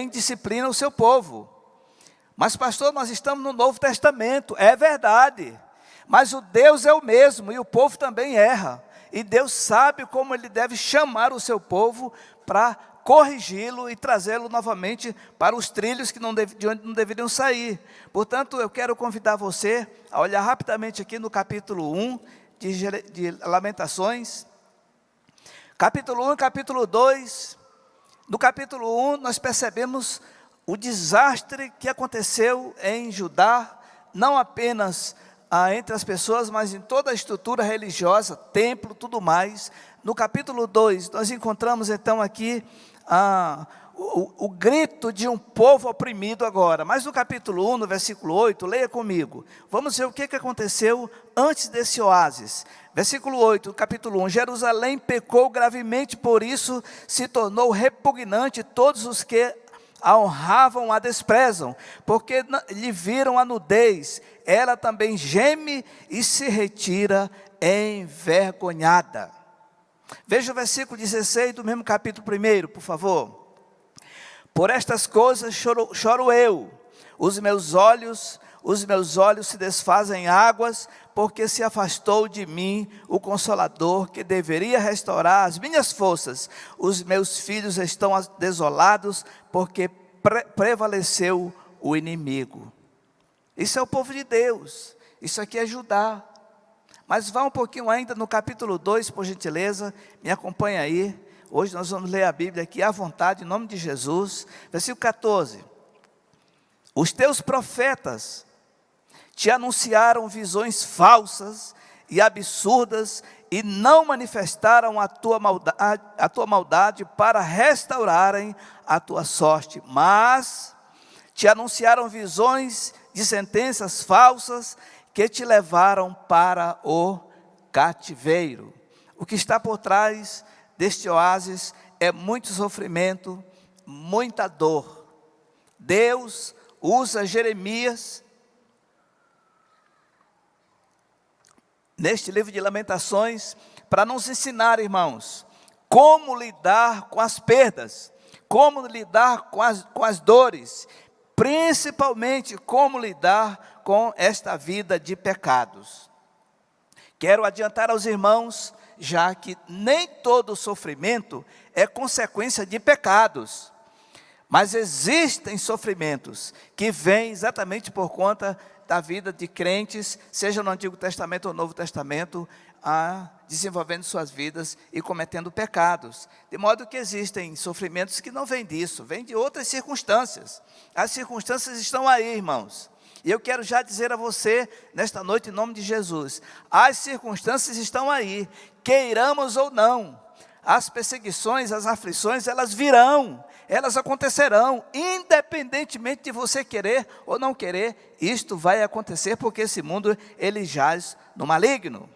também disciplina o seu povo. Mas pastor, nós estamos no Novo Testamento, é verdade, mas o Deus é o mesmo e o povo também erra, e Deus sabe como Ele deve chamar o seu povo para corrigi-lo e trazê-lo novamente para os trilhos de onde não deveriam sair. Portanto, eu quero convidar você a olhar rapidamente aqui no capítulo 1 de Lamentações, capítulo 1 e capítulo 2. No capítulo 1 nós percebemos o desastre que aconteceu em Judá, não apenas entre as pessoas, mas em toda a estrutura religiosa, templo, tudo mais. No capítulo 2, nós encontramos então aqui o grito de um povo oprimido agora. Mas no capítulo 1, no versículo 8, leia comigo. Vamos ver o que aconteceu antes desse oásis. Versículo 8, capítulo 1. Jerusalém pecou gravemente, por isso se tornou repugnante, todos os que a honravam a desprezam, porque lhe viram a nudez, ela também geme e se retira envergonhada. Veja o versículo 16 do mesmo capítulo 1, por favor. Por estas coisas choro eu, os meus olhos se desfazem em águas, porque se afastou de mim o Consolador, que deveria restaurar as minhas forças. Os meus filhos estão desolados, porque prevaleceu o inimigo. Isso é o povo de Deus, isso aqui é Judá. Mas vá um pouquinho ainda no capítulo 2, por gentileza, me acompanha aí. Hoje nós vamos ler a Bíblia aqui à vontade, em nome de Jesus. Versículo 14. Os teus profetas te anunciaram visões falsas e absurdas, e não manifestaram a tua maldade para restaurarem a tua sorte, mas te anunciaram visões de sentenças falsas que te levaram para o cativeiro. O que está por trás deste oásis é muito sofrimento, muita dor. Deus usa Jeremias neste livro de Lamentações para nos ensinar, irmãos, como lidar com as perdas, como lidar com as dores, principalmente como lidar com esta vida de pecados. Quero adiantar aos irmãos, já que nem todo sofrimento é consequência de pecados, mas existem sofrimentos que vêm exatamente por conta da vida de crentes, seja no Antigo Testamento ou Novo Testamento, desenvolvendo suas vidas e cometendo pecados. De modo que existem sofrimentos que não vêm disso, vêm de outras circunstâncias. As circunstâncias estão aí, irmãos. E eu quero já dizer a você, nesta noite, em nome de Jesus, as circunstâncias estão aí, queiramos ou não. As perseguições, as aflições, elas virão, elas acontecerão, independentemente de você querer ou não querer, isto vai acontecer, porque esse mundo, ele jaz no maligno.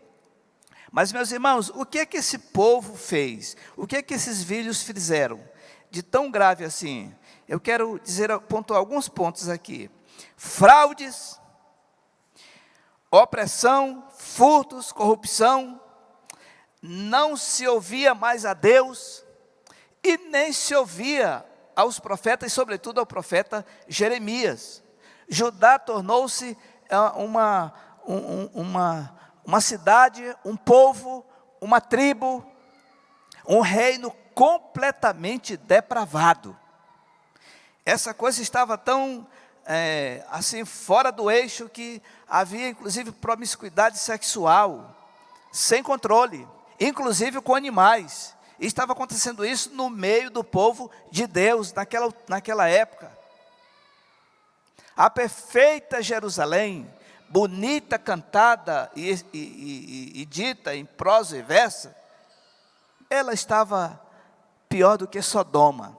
Mas, meus irmãos, o que é que esse povo fez? O que é que esses filhos fizeram de tão grave assim? Eu quero pontuar alguns pontos aqui. Fraudes, opressão, furtos, corrupção, não se ouvia mais a Deus, e nem se ouvia aos profetas, e sobretudo ao profeta Jeremias. Judá tornou-se uma cidade, um povo, uma tribo, um reino completamente depravado. Essa coisa estava tão assim fora do eixo, que havia inclusive promiscuidade sexual, sem controle, inclusive com animais. E estava acontecendo isso no meio do povo de Deus, naquela época. A perfeita Jerusalém, bonita, cantada e dita em prosa e verso, ela estava pior do que Sodoma.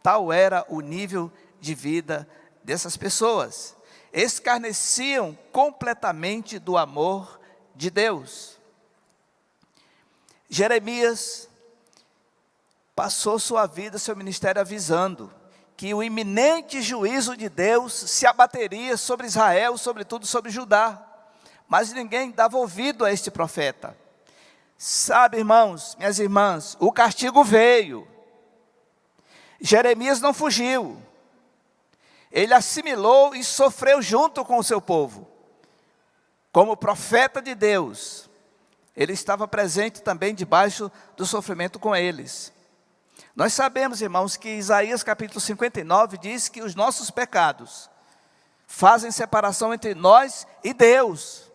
Tal era o nível de vida dessas pessoas. Escarneciam completamente do amor de Deus. Jeremias passou sua vida, seu ministério, avisando que o iminente juízo de Deus se abateria sobre Israel, sobretudo sobre Judá. Mas ninguém dava ouvido a este profeta. Sabe, irmãos, minhas irmãs, o castigo veio. Jeremias não fugiu. ele assimilou e sofreu junto com o seu povo. Como profeta de Deus, ele estava presente também debaixo do sofrimento com eles. Nós sabemos, irmãos, que Isaías capítulo 59 diz que os nossos pecados fazem separação entre nós e Deus,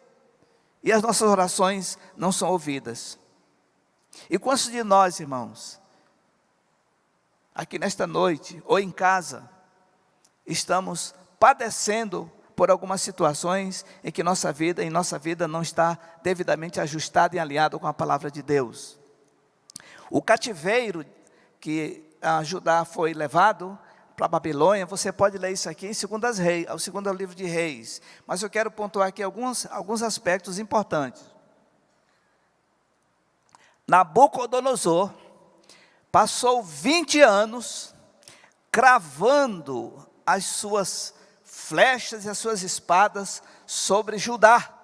e as nossas orações não são ouvidas. E quantos de nós, irmãos, aqui nesta noite, ou em casa, estamos padecendo por algumas situações em que nossa vida não está devidamente ajustada e alinhada com a palavra de Deus. O cativeiro que a Judá foi levado para a Babilônia, você pode ler isso aqui em o segundo livro de Reis, mas eu quero pontuar aqui alguns aspectos importantes. Nabucodonosor passou 20 anos cravando as suas flechas e as suas espadas sobre Judá.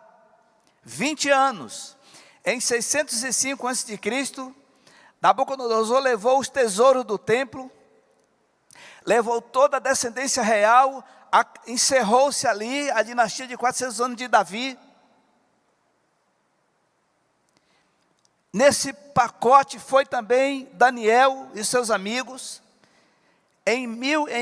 20 anos. Em 605 a.C., Nabucodonosor levou os tesouros do templo, levou toda a descendência real, encerrou-se ali a dinastia de 400 anos de Davi. Nesse pacote foi também Daniel e seus amigos. Em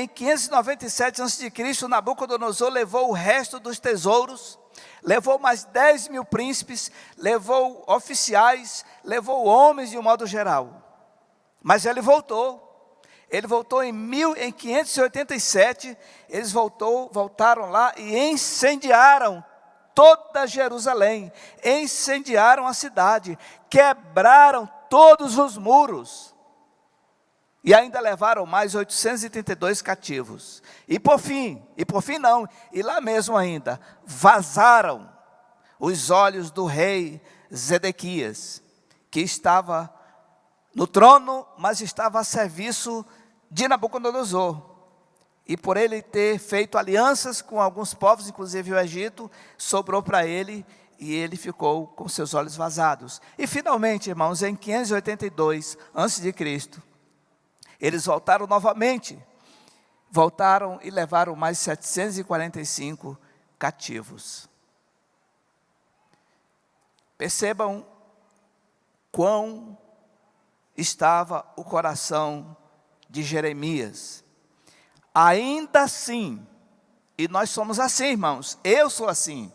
597 a.C., Nabucodonosor levou o resto dos tesouros, levou mais 10.000 príncipes, levou oficiais, levou homens de um modo geral. Mas ele voltou em 587, eles voltaram lá e incendiaram toda Jerusalém, incendiaram a cidade, quebraram todos os muros, e ainda levaram mais 832 cativos, e lá mesmo ainda, vazaram os olhos do rei Zedequias, que estava no trono, mas estava a serviço de Nabucodonosor, e por ele ter feito alianças com alguns povos, inclusive o Egito, sobrou para ele, e ele ficou com seus olhos vazados. E finalmente, irmãos, em 582 a.C., eles voltaram novamente, e levaram mais 745 cativos. Percebam quão estava o coração de Jeremias. Ainda assim, e nós somos assim, irmãos, eu sou assim,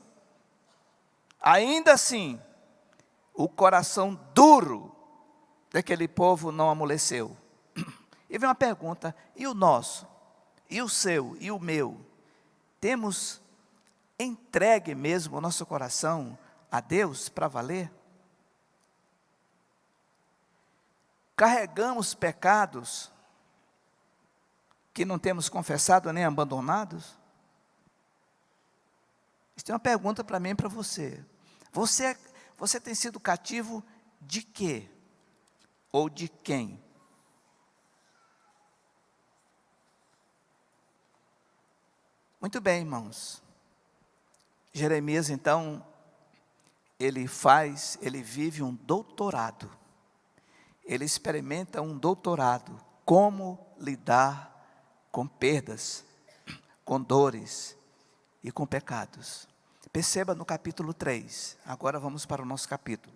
ainda assim, o coração duro daquele povo não amoleceu. E vem uma pergunta: e o nosso? E o seu? E o meu? Temos entregue mesmo o nosso coração a Deus para valer? Carregamos pecados que não temos confessado nem abandonados? Isso é uma pergunta para mim e para você. Você tem sido cativo de quê? Ou de quem? Muito bem, irmãos. Jeremias, então, ele vive um doutorado. Ele experimenta um doutorado. Como lidar com perdas, com dores e com pecados. Perceba no capítulo 3. Agora vamos para o nosso capítulo.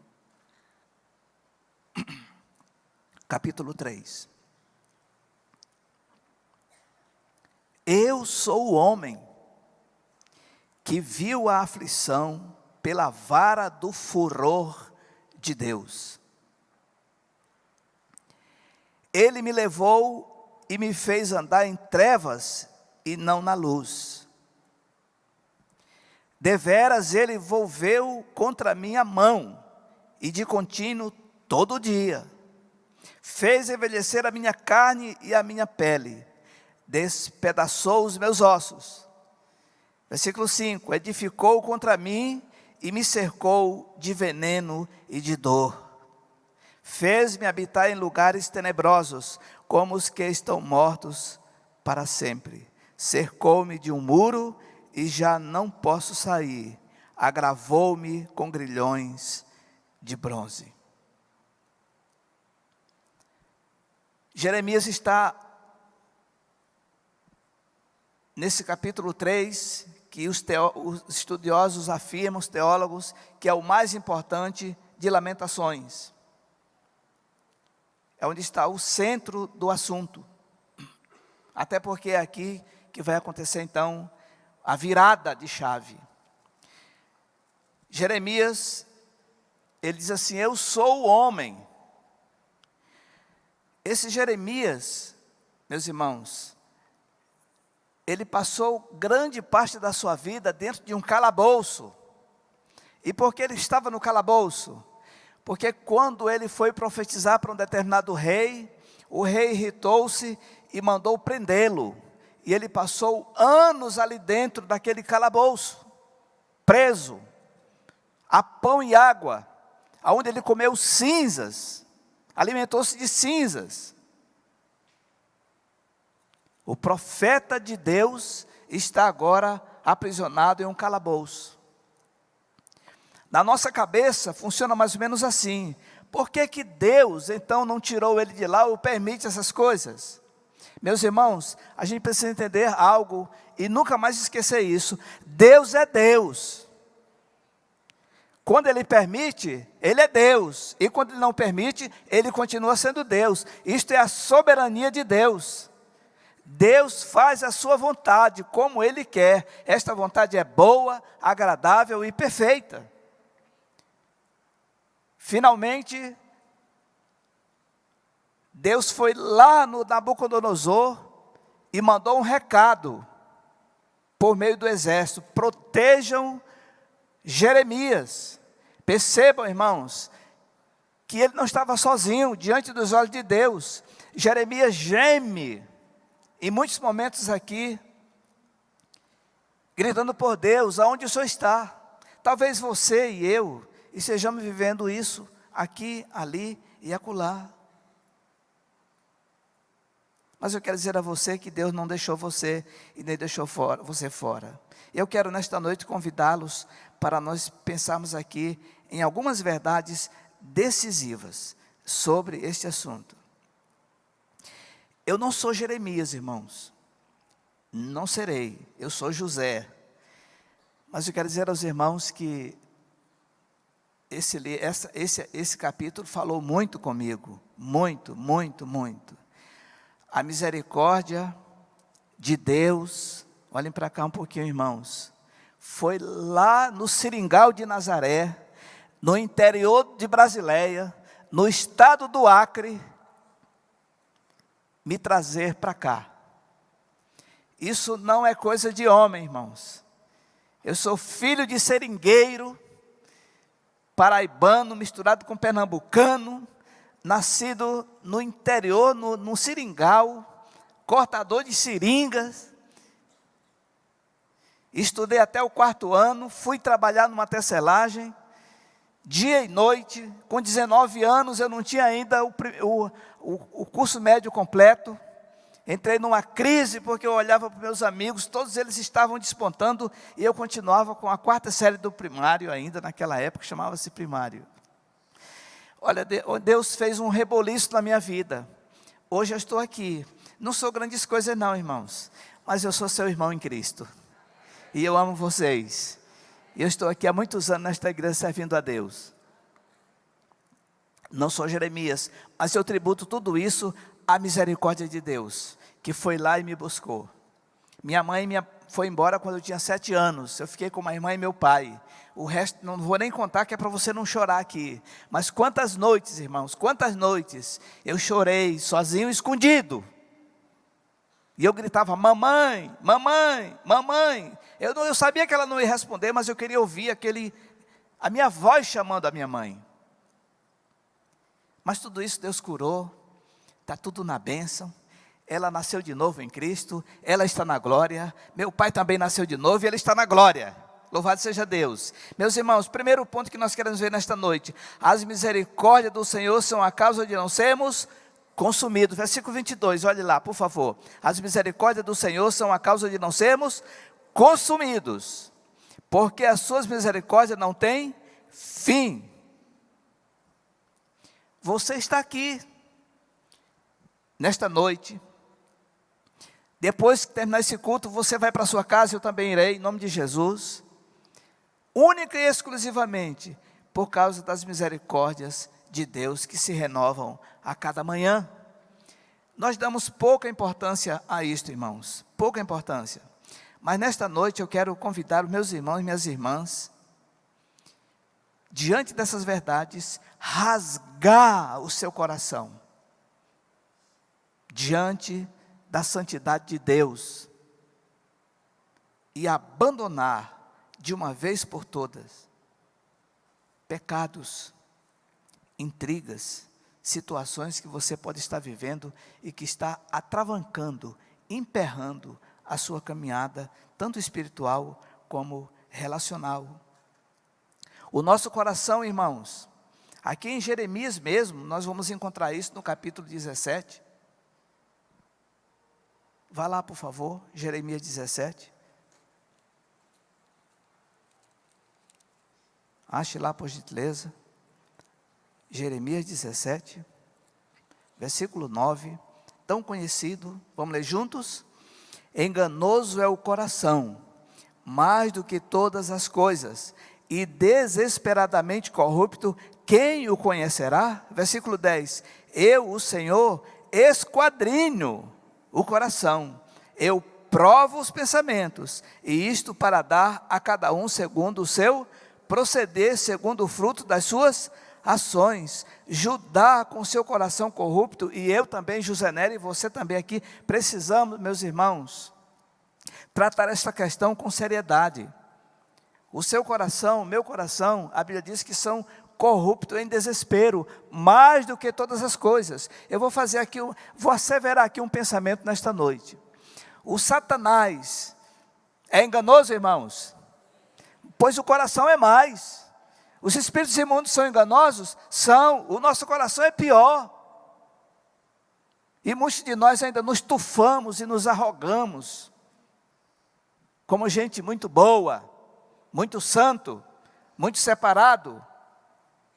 Capítulo 3. Eu sou o homem que viu a aflição pela vara do furor de Deus. Ele me levou e me fez andar em trevas e não na luz. Deveras ele volveu contra minha mão, e de contínuo todo dia. Fez envelhecer a minha carne e a minha pele, despedaçou os meus ossos. Versículo 5, edificou contra mim e me cercou de veneno e de dor. Fez-me habitar em lugares tenebrosos, como os que estão mortos para sempre. Cercou-me de um muro e já não posso sair. Agravou-me com grilhões de bronze. Jeremias está nesse capítulo 3, que os estudiosos afirmam, os teólogos, que é o mais importante de Lamentações. É onde está o centro do assunto. Até porque é aqui que vai acontecer então a virada de chave. Jeremias, ele diz assim: eu sou o homem. Esse Jeremias, meus irmãos, ele passou grande parte da sua vida dentro de um calabouço. E por que ele estava no calabouço? Porque quando ele foi profetizar para um determinado rei, o rei irritou-se e mandou prendê-lo. E ele passou anos ali dentro daquele calabouço, preso, a pão e água, aonde ele comeu cinzas, alimentou-se de cinzas. O profeta de Deus está agora aprisionado em um calabouço. Na nossa cabeça funciona mais ou menos assim: por que que Deus então não tirou ele de lá ou permite essas coisas? Meus irmãos, a gente precisa entender algo e nunca mais esquecer isso: Deus é Deus. Quando Ele permite, Ele é Deus, e quando Ele não permite, Ele continua sendo Deus. Isto é a soberania de Deus. Deus faz a sua vontade, como Ele quer. Esta vontade é boa, agradável e perfeita. Finalmente, Deus foi lá no Nabucodonosor e mandou um recado por meio do exército: protejam Jeremias. Percebam, irmãos, que ele não estava sozinho diante dos olhos de Deus. Jeremias geme em muitos momentos aqui, gritando por Deus: aonde o Senhor está? Talvez você e eu estejamos vivendo isso aqui, ali e acolá. Mas eu quero dizer a você que Deus não deixou você e nem deixou você fora. Eu quero nesta noite convidá-los para nós pensarmos aqui em algumas verdades decisivas sobre este assunto. Eu não sou Jeremias, irmãos. Não serei. Eu sou José. Mas eu quero dizer aos irmãos que esse capítulo falou muito comigo. Muito, muito, muito. A misericórdia de Deus, olhem para cá um pouquinho, irmãos, foi lá no Seringal de Nazaré, no interior de Brasileia, no estado do Acre, me trazer para cá. Isso não é coisa de homem, irmãos. Eu sou filho de seringueiro, paraibano, misturado com pernambucano, nascido no interior, no seringal, cortador de seringas. Estudei até o 4º ano, fui trabalhar numa tecelagem, dia e noite. Com 19 anos eu não tinha ainda o curso médio completo. Entrei numa crise porque eu olhava para meus amigos, todos eles estavam despontando e eu continuava com a 4ª série do primário ainda, naquela época chamava-se primário. Olha, Deus fez um reboliço na minha vida. Hoje eu estou aqui. Não sou grandes coisas não, irmãos, mas eu sou seu irmão em Cristo. E eu amo vocês. Eu estou aqui há muitos anos nesta igreja servindo a Deus. Não sou Jeremias, mas eu tributo tudo isso à misericórdia de Deus, que foi lá e me buscou. Minha mãe foi embora quando eu tinha 7 anos. Eu fiquei com minha irmã e meu pai. O resto não vou nem contar, que é para você não chorar aqui. Mas quantas noites, irmãos, quantas noites eu chorei sozinho, escondido. E eu gritava: mamãe, mamãe, mamãe. Eu sabia que ela não ia responder, mas eu queria ouvir a minha voz chamando a minha mãe. Mas tudo isso Deus curou, está tudo na bênção. Ela nasceu de novo em Cristo, ela está na glória. Meu pai também nasceu de novo e ele está na glória. Louvado seja Deus. Meus irmãos, primeiro ponto que nós queremos ver nesta noite: as misericórdias do Senhor são a causa de não sermos consumidos. Versículo 22, olhe lá, por favor. As misericórdias do Senhor são a causa de não sermos consumidos, porque as suas misericórdias não têm fim. Você está aqui nesta noite, Depois que terminar esse culto, você vai para a sua casa, eu também irei, em nome de Jesus. Única e exclusivamente por causa das misericórdias de Deus que se renovam a cada manhã. Nós damos pouca importância a isto, irmãos, pouca importância. Mas nesta noite eu quero convidar os meus irmãos e minhas irmãs, diante dessas verdades, rasgar o seu coração, diante da santidade de Deus, e abandonar de uma vez por todas pecados, intrigas, situações que você pode estar vivendo e que está atravancando, emperrando a sua caminhada, tanto espiritual como relacional. O nosso coração, irmãos, aqui em Jeremias mesmo, nós vamos encontrar isso no capítulo 17. Vá lá, por favor, Jeremias 17. Ache lá, por gentileza. Jeremias 17, versículo 9, tão conhecido, vamos ler juntos? Enganoso é o coração, mais do que todas as coisas, e desesperadamente corrupto, quem o conhecerá? Versículo 10, eu, o Senhor, esquadrinho o coração, eu provo os pensamentos, e isto para dar a cada um segundo o seu proceder, segundo o fruto das suas ações. Judá com seu coração corrupto, e eu também, José Nery, e você também aqui, precisamos, meus irmãos, tratar esta questão com seriedade. O seu coração, meu coração, a Bíblia diz que são corruptos em desespero, mais do que todas as coisas. Eu vou fazer aqui, vou asseverar aqui um pensamento nesta noite. O Satanás é enganoso, irmãos? Pois o coração é mais. Os espíritos imundos são enganosos? São. O nosso coração é pior. E muitos de nós ainda nos tufamos e nos arrogamos como gente muito boa, muito santo, muito separado.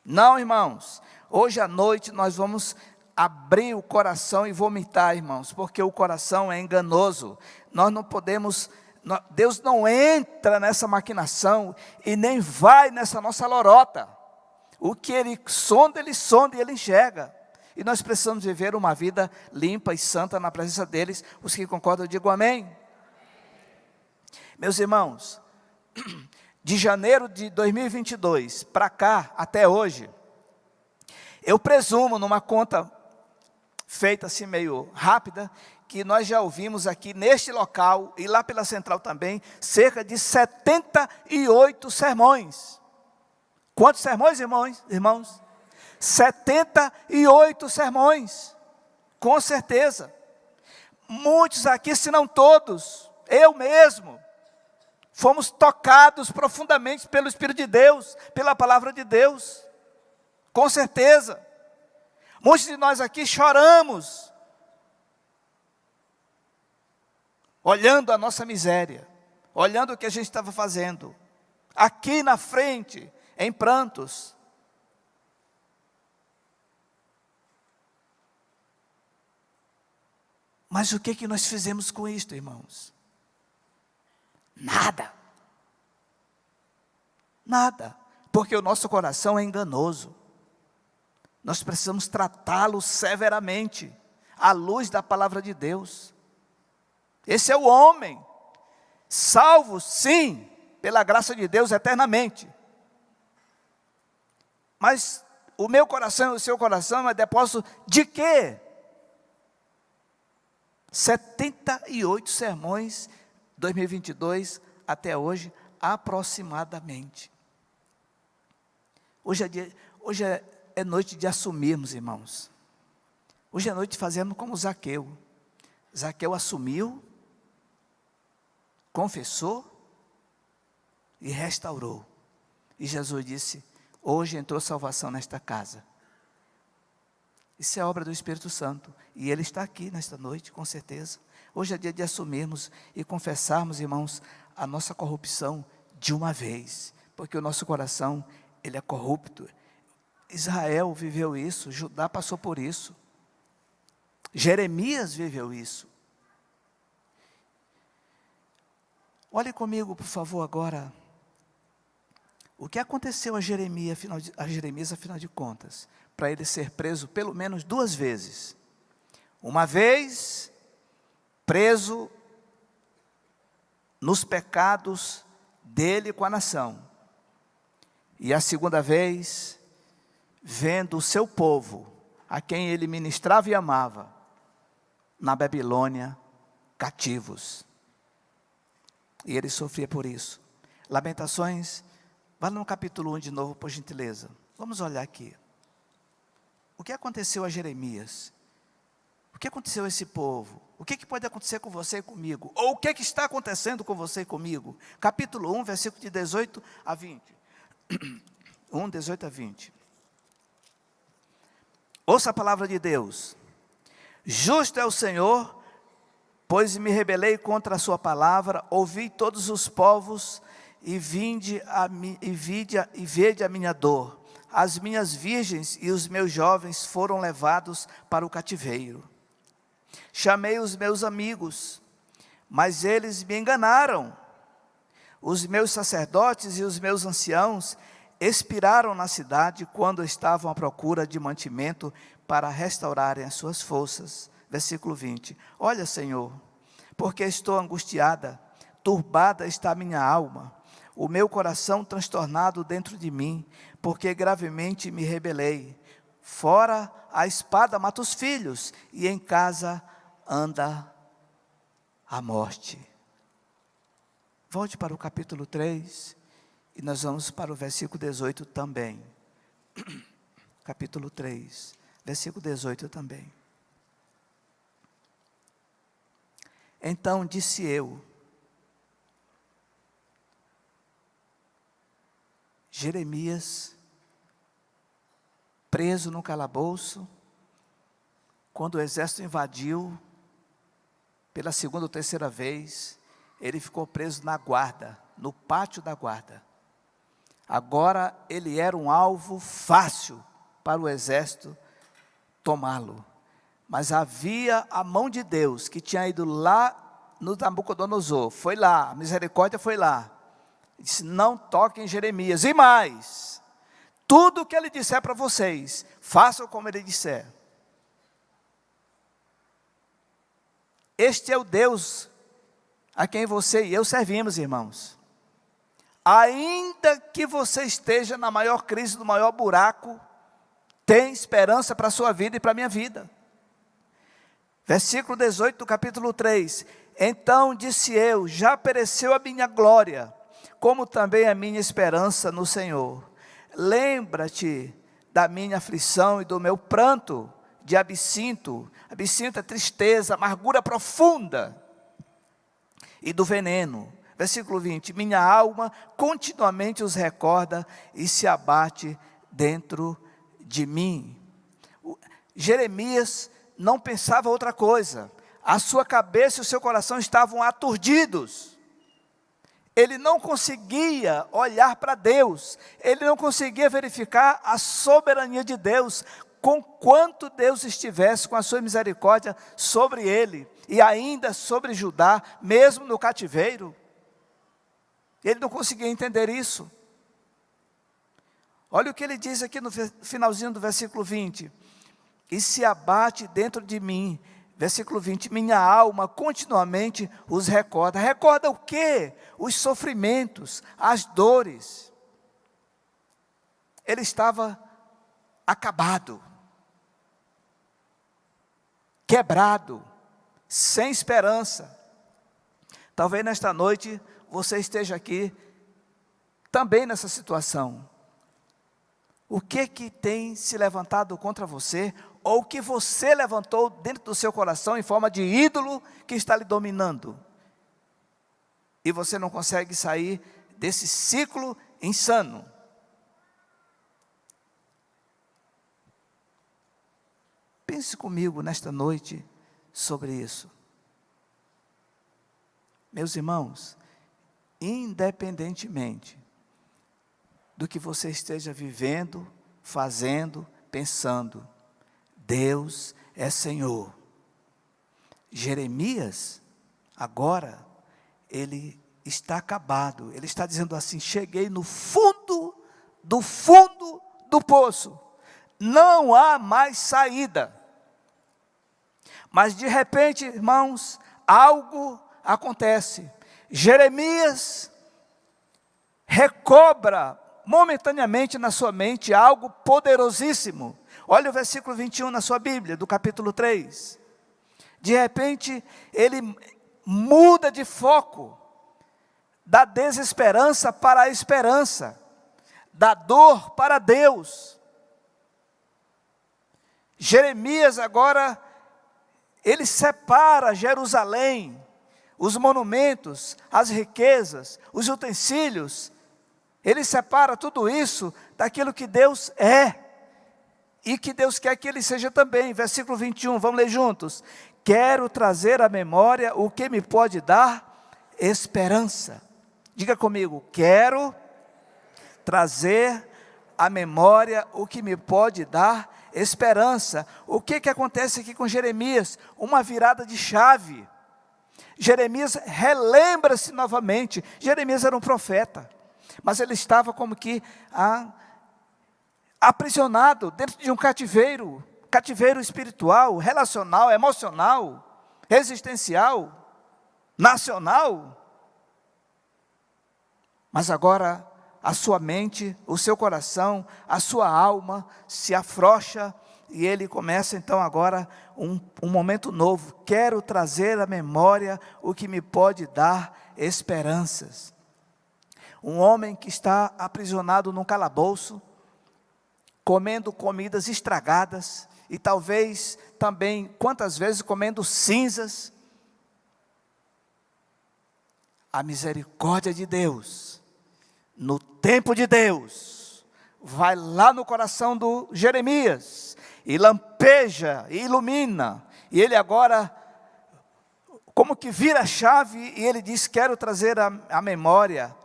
Não, irmãos. Hoje à noite nós vamos abrir o coração e vomitar, irmãos, porque o coração é enganoso. Nós não podemos... Deus não entra nessa maquinação e nem vai nessa nossa lorota. O que Ele sonda e Ele enxerga. E nós precisamos viver uma vida limpa e santa na presença deles. Os que concordam, digam amém. Meus irmãos, de janeiro de 2022 para cá, até hoje, eu presumo, numa conta feita assim meio rápida, que nós já ouvimos aqui neste local, e lá pela central também, cerca de 78 sermões. Quantos sermões, irmãos? 78 sermões, com certeza. Muitos aqui, se não todos, eu mesmo, fomos tocados profundamente pelo Espírito de Deus, pela palavra de Deus, com certeza. Muitos de nós aqui choramos, olhando a nossa miséria, olhando o que a gente estava fazendo, aqui na frente, em prantos. Mas o que nós fizemos com isto, irmãos? Nada. Nada, porque o nosso coração é enganoso. Nós precisamos tratá-lo severamente, à luz da palavra de Deus. Esse é o homem, salvo sim, pela graça de Deus eternamente. Mas o meu coração e o seu coração é depósito de quê? 78 sermões, 2022 até hoje, aproximadamente. Hoje é noite de assumirmos, irmãos. Hoje é noite de fazermos como Zaqueu. Zaqueu assumiu, confessou e restaurou. E Jesus disse, hoje entrou salvação nesta casa. Isso é obra do Espírito Santo. E Ele está aqui nesta noite, com certeza. Hoje é dia de assumirmos e confessarmos, irmãos, a nossa corrupção de uma vez. Porque o nosso coração, ele é corrupto. Israel viveu isso, Judá passou por isso. Jeremias viveu isso. Olhe comigo, por favor, agora. O que aconteceu a Jeremias, afinal de contas, para ele ser preso pelo menos 2 vezes? Uma vez, preso nos pecados dele com a nação. E a segunda vez, vendo o seu povo, a quem ele ministrava e amava, na Babilônia, cativos. E ele sofria por isso. Lamentações, vá no capítulo 1 de novo, por gentileza. Vamos olhar aqui. O que aconteceu a Jeremias? O que aconteceu a esse povo? O que pode acontecer com você e comigo? Ou o que está acontecendo com você e comigo? Capítulo 1, versículo de 18 a 20. 1, 18 a 20. Ouça a palavra de Deus. Justo é o Senhor, pois me rebelei contra a sua palavra, ouvi todos os povos, e vede a minha dor. As minhas virgens e os meus jovens foram levados para o cativeiro. Chamei os meus amigos, mas eles me enganaram. Os meus sacerdotes e os meus anciãos expiraram na cidade quando estavam à procura de mantimento para restaurarem as suas forças. Versículo 20. Olha, Senhor, porque estou angustiada, turbada está a minha alma, o meu coração transtornado dentro de mim, porque gravemente me rebelei. Fora a espada mata os filhos, e em casa anda a morte. Volte para o capítulo 3, e nós vamos para o versículo 18 também. Capítulo 3, versículo 18 também. Então disse eu, Jeremias, preso no calabouço, quando o exército invadiu, pela segunda ou terceira vez, ele ficou preso na guarda, no pátio da guarda. Agora ele era um alvo fácil para o exército tomá-lo. Mas havia a mão de Deus que tinha ido lá no Nabucodonosor, foi lá, a misericórdia foi lá. Disse, não toquem em Jeremias, e mais, tudo o que ele disser para vocês, façam como ele disser. Este é o Deus a quem você e eu servimos, irmãos. Ainda que você esteja na maior crise, no maior buraco, tem esperança para a sua vida e para a minha vida. Versículo 18 do capítulo 3. Então disse eu, já pereceu a minha glória, como também a minha esperança no Senhor. Lembra-te da minha aflição e do meu pranto de absinto. Absinto é tristeza, amargura profunda. E do veneno. Versículo 20. Minha alma continuamente os recorda e se abate dentro de mim. Jeremias não pensava outra coisa. A sua cabeça e o seu coração estavam aturdidos. Ele não conseguia olhar para Deus, ele não conseguia verificar a soberania de Deus, com quanto Deus estivesse com a sua misericórdia sobre ele, e ainda sobre Judá, mesmo no cativeiro. Ele não conseguia entender isso. Olha o que ele diz aqui no finalzinho do versículo 20. E se abate dentro de mim, versículo 20, minha alma continuamente os recorda. Recorda o quê? Os sofrimentos, as dores. Ele estava acabado, quebrado, sem esperança. Talvez nesta noite você esteja aqui também nessa situação. O que tem se levantado contra você, ou o que você levantou dentro do seu coração em forma de ídolo que está lhe dominando? E você não consegue sair desse ciclo insano. Pense comigo nesta noite sobre isso. Meus irmãos, independentemente do que você esteja vivendo, fazendo, pensando, Deus é Senhor. Jeremias, agora, ele está acabado. Ele está dizendo assim: cheguei no fundo do poço, não há mais saída. Mas de repente, irmãos, algo acontece. Jeremias recobra momentaneamente na sua mente algo poderosíssimo. Olha o versículo 21 na sua Bíblia, do capítulo 3. De repente, ele muda de foco, da desesperança para a esperança, da dor para Deus. Jeremias agora, ele separa Jerusalém, os monumentos, as riquezas, os utensílios, ele separa tudo isso daquilo que Deus é, e que Deus quer que ele seja também. Versículo 21, vamos ler juntos. Quero trazer à memória o que me pode dar esperança. Diga comigo, quero trazer à memória o que me pode dar esperança. O que acontece aqui com Jeremias? Uma virada de chave. Jeremias relembra-se novamente. Jeremias era um profeta, mas ele estava como que aprisionado dentro de um cativeiro espiritual, relacional, emocional, existencial, nacional. Mas agora a sua mente, o seu coração, a sua alma se afrouxa e ele começa então agora um momento novo. Quero trazer à memória o que me pode dar esperanças. Um homem que está aprisionado num calabouço, comendo comidas estragadas, e talvez também, quantas vezes, comendo cinzas. A misericórdia de Deus, no tempo de Deus, vai lá no coração do Jeremias, e lampeja, e ilumina, e ele agora, como que vira a chave, e ele diz: quero trazer a memória,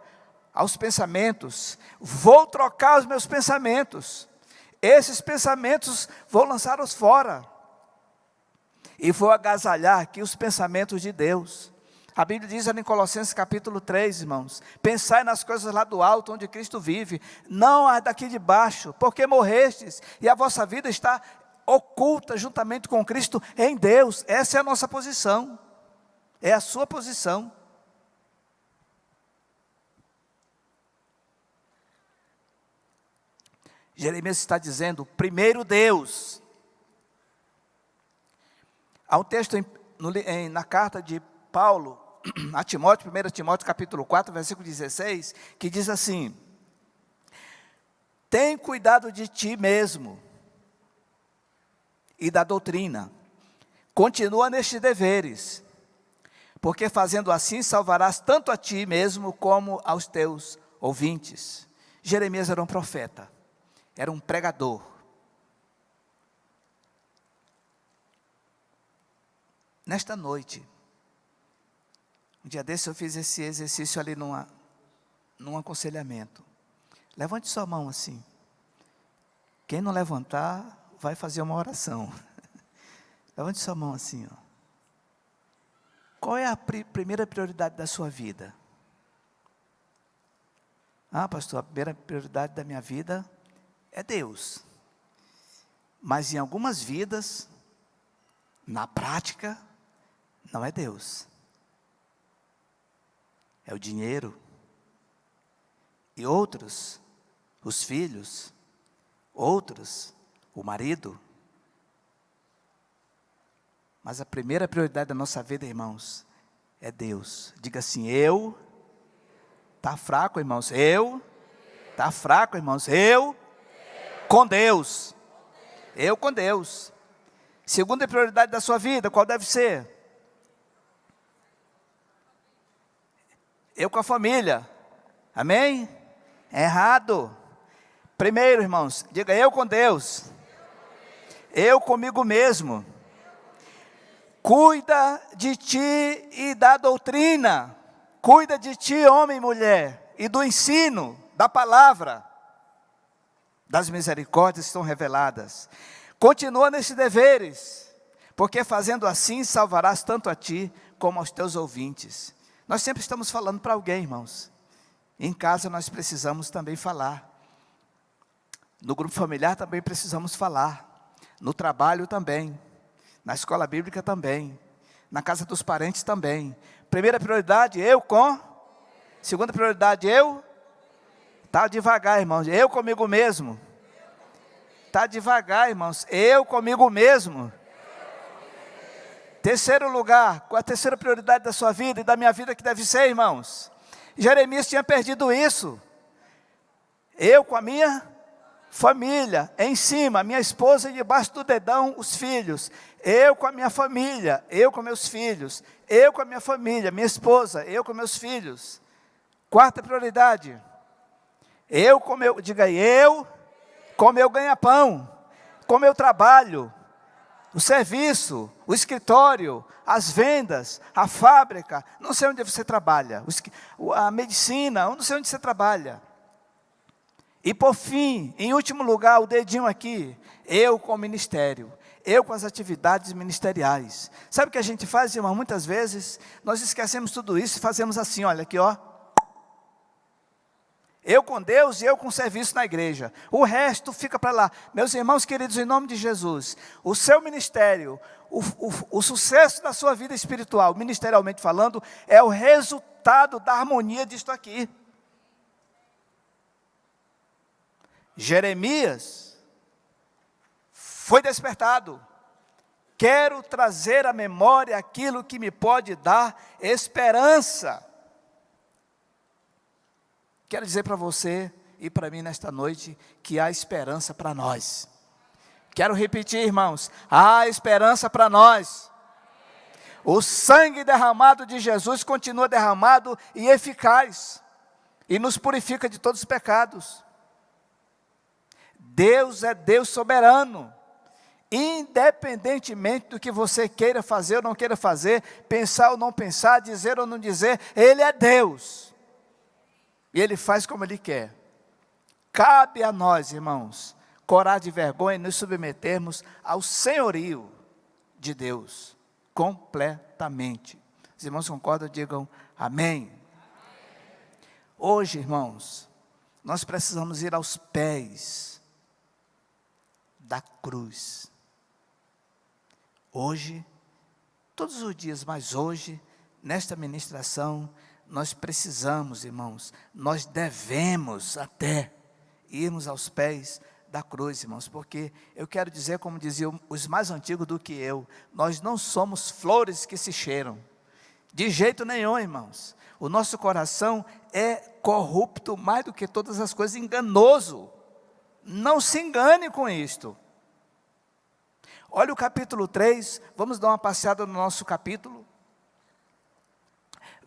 aos pensamentos, vou trocar os meus pensamentos, esses pensamentos vou lançá-los fora, e vou agasalhar aqui os pensamentos de Deus. A Bíblia diz ali em Colossenses capítulo 3, irmãos: pensai nas coisas lá do alto, onde Cristo vive, não as daqui de baixo, porque morrestes, e a vossa vida está oculta juntamente com Cristo em Deus. Essa é a nossa posição, é a sua posição. Jeremias está dizendo: primeiro Deus. Há um texto na carta de Paulo a Timóteo, 1 Timóteo capítulo 4, versículo 16, que diz assim: tem cuidado de ti mesmo e da doutrina, continua nestes deveres, porque fazendo assim salvarás tanto a ti mesmo como aos teus ouvintes. Jeremias era um profeta, era um pregador. Nesta noite, um dia desse eu fiz esse exercício ali num aconselhamento. Levante sua mão assim. Quem não levantar, vai fazer uma oração. Levante sua mão assim, ó. Qual é a primeira prioridade da sua vida? Ah, pastor, a primeira prioridade da minha vida é Deus. Mas em algumas vidas, na prática, não é Deus. É o dinheiro. E outros, os filhos. Outros, o marido. Mas a primeira prioridade da nossa vida, irmãos, é Deus. Diga assim: eu. Está fraco, irmãos? Eu. Está fraco, irmãos? Eu. Com Deus. Eu com Deus. Segunda prioridade da sua vida, qual deve ser? Eu com a família. Amém? É errado. Primeiro, irmãos, diga: eu com Deus. Eu comigo mesmo. Cuida de ti e da doutrina. Cuida de ti, homem e mulher, e do ensino, da palavra, das misericórdias que estão reveladas. Continua nesses deveres, porque fazendo assim salvarás tanto a ti como aos teus ouvintes. Nós sempre estamos falando para alguém, irmãos. Em casa nós precisamos também falar. No grupo familiar também precisamos falar. No trabalho também. Na escola bíblica também. Na casa dos parentes também. Primeira prioridade, eu com. Segunda prioridade, eu. Está devagar, irmãos. Eu comigo mesmo. Está devagar, irmãos. Eu comigo mesmo. Terceiro lugar, qual a terceira prioridade da sua vida e da minha vida que deve ser, irmãos? Jeremias tinha perdido isso. Eu com a minha família, em cima, minha esposa e debaixo do dedão, os filhos. Eu com a minha família, eu com meus filhos. Eu com a minha família, minha esposa, eu com meus filhos. Quarta prioridade. Diga aí, eu com meu ganha-pão, com meu trabalho, o serviço, o escritório, as vendas, a fábrica, não sei onde você trabalha, a medicina, não sei onde você trabalha. E por fim, em último lugar, o dedinho aqui, eu com o ministério, eu com as atividades ministeriais. Sabe o que a gente faz, irmão? Muitas vezes, nós esquecemos tudo isso e fazemos assim, olha aqui, ó. Eu com Deus e eu com o serviço na igreja. O resto fica para lá. Meus irmãos queridos, em nome de Jesus, o seu ministério, o sucesso da sua vida espiritual, ministerialmente falando, é o resultado da harmonia disto aqui. Jeremias foi despertado. Quero trazer à memória aquilo que me pode dar esperança. Quero dizer para você e para mim nesta noite que há esperança para nós. Quero repetir, irmãos, há esperança para nós. O sangue derramado de Jesus continua derramado e eficaz, e nos purifica de todos os pecados. Deus é Deus soberano, independentemente do que você queira fazer ou não queira fazer, pensar ou não pensar, dizer ou não dizer, Ele é Deus. E Ele faz como Ele quer. Cabe a nós, irmãos, corar de vergonha e nos submetermos ao senhorio de Deus, completamente. Os irmãos concordam? Digam amém. Hoje, irmãos, nós precisamos ir aos pés da cruz. Hoje, todos os dias, mas hoje, nesta ministração, nós precisamos, irmãos, nós devemos até irmos aos pés da cruz, irmãos, porque eu quero dizer, como diziam os mais antigos do que eu, nós não somos flores que se cheiram, de jeito nenhum, irmãos. O nosso coração é corrupto mais do que todas as coisas, enganoso. Não se engane com isto. Olha o capítulo 3, vamos dar uma passeada no nosso capítulo.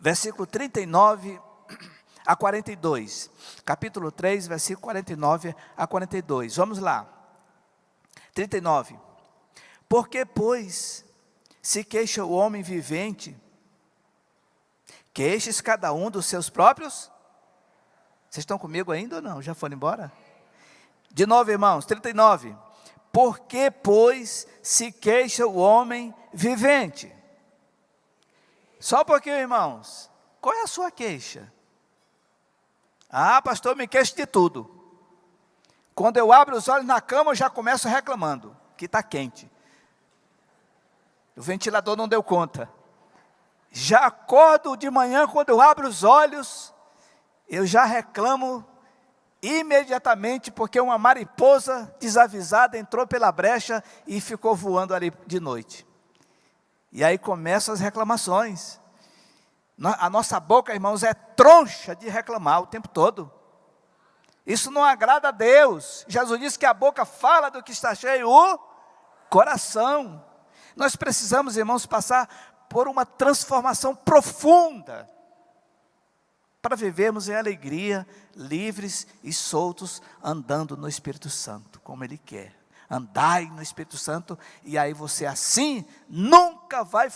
Versículo 39 a 42. Capítulo 3, versículo 49 a 42. Vamos lá. 39. Porque, pois, se queixa o homem vivente, queixes cada um dos seus próprios. Vocês estão comigo ainda ou não? Já foram embora? De novo, irmãos, 39. Porque, pois, se queixa o homem vivente. Só um pouquinho, irmãos. Qual é a sua queixa? Ah, pastor, eu me queixo de tudo. Quando eu abro os olhos na cama, eu já começo reclamando, que está quente. O ventilador não deu conta. Já acordo de manhã, quando eu abro os olhos, eu já reclamo imediatamente, porque uma mariposa desavisada entrou pela brecha e ficou voando ali de noite. E aí começam as reclamações. A nossa boca, irmãos, é troncha de reclamar o tempo todo. Isso não agrada a Deus. Jesus disse que a boca fala do que está cheio o coração. Nós precisamos, irmãos, passar por uma transformação profunda para vivermos em alegria, livres e soltos, andando no Espírito Santo, como Ele quer. Andai no Espírito Santo, e aí você assim nunca vai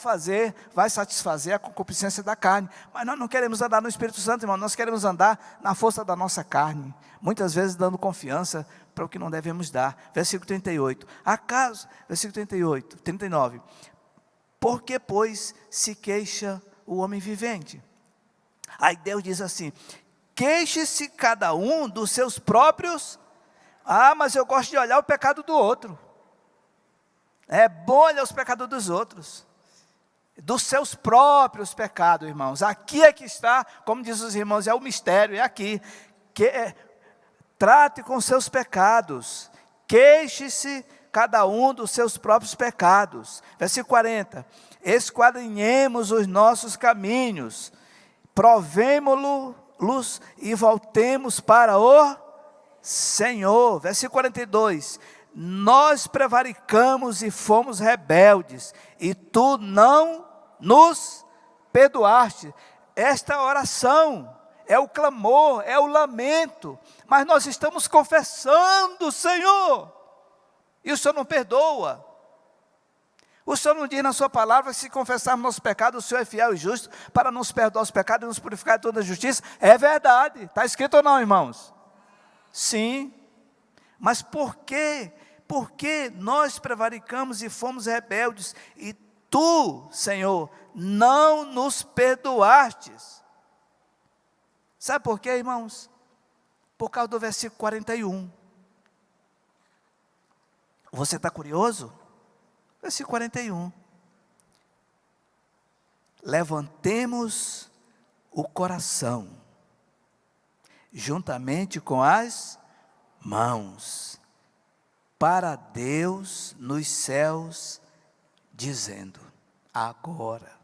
satisfazer a concupiscência da carne. Mas nós não queremos andar no Espírito Santo, irmão, nós queremos andar na força da nossa carne, muitas vezes dando confiança para o que não devemos dar. Versículo 38, versículo 38, 39, porque pois se queixa o homem vivente? Aí Deus diz assim: queixe-se cada um dos seus próprios. Ah, mas eu gosto de olhar o pecado do outro. É bom olhar os pecados dos outros. Dos seus próprios pecados, irmãos. Aqui é que está, como diz os irmãos, é o mistério, é aqui. Trate com seus pecados. Queixe-se cada um dos seus próprios pecados. Versículo 40. Esquadrinhemos os nossos caminhos, provemo-los e voltemos para o Senhor. Versículo 42. Nós prevaricamos e fomos rebeldes, e tu não nos perdoaste. Esta oração é o clamor, é o lamento, mas nós estamos confessando, Senhor, e o Senhor não perdoa. O Senhor não diz na sua palavra que se confessarmos nossos pecados, o Senhor é fiel e justo para nos perdoar os pecados e nos purificar de toda a justiça. É verdade, está escrito ou não, irmãos? Sim, mas por quê? Porque nós prevaricamos e fomos rebeldes, e tu, Senhor, não nos perdoastes. Sabe por quê, irmãos? Por causa do versículo 41. Você está curioso? Versículo 41. Levantemos o coração, juntamente com as mãos, para Deus nos céus, dizendo: agora.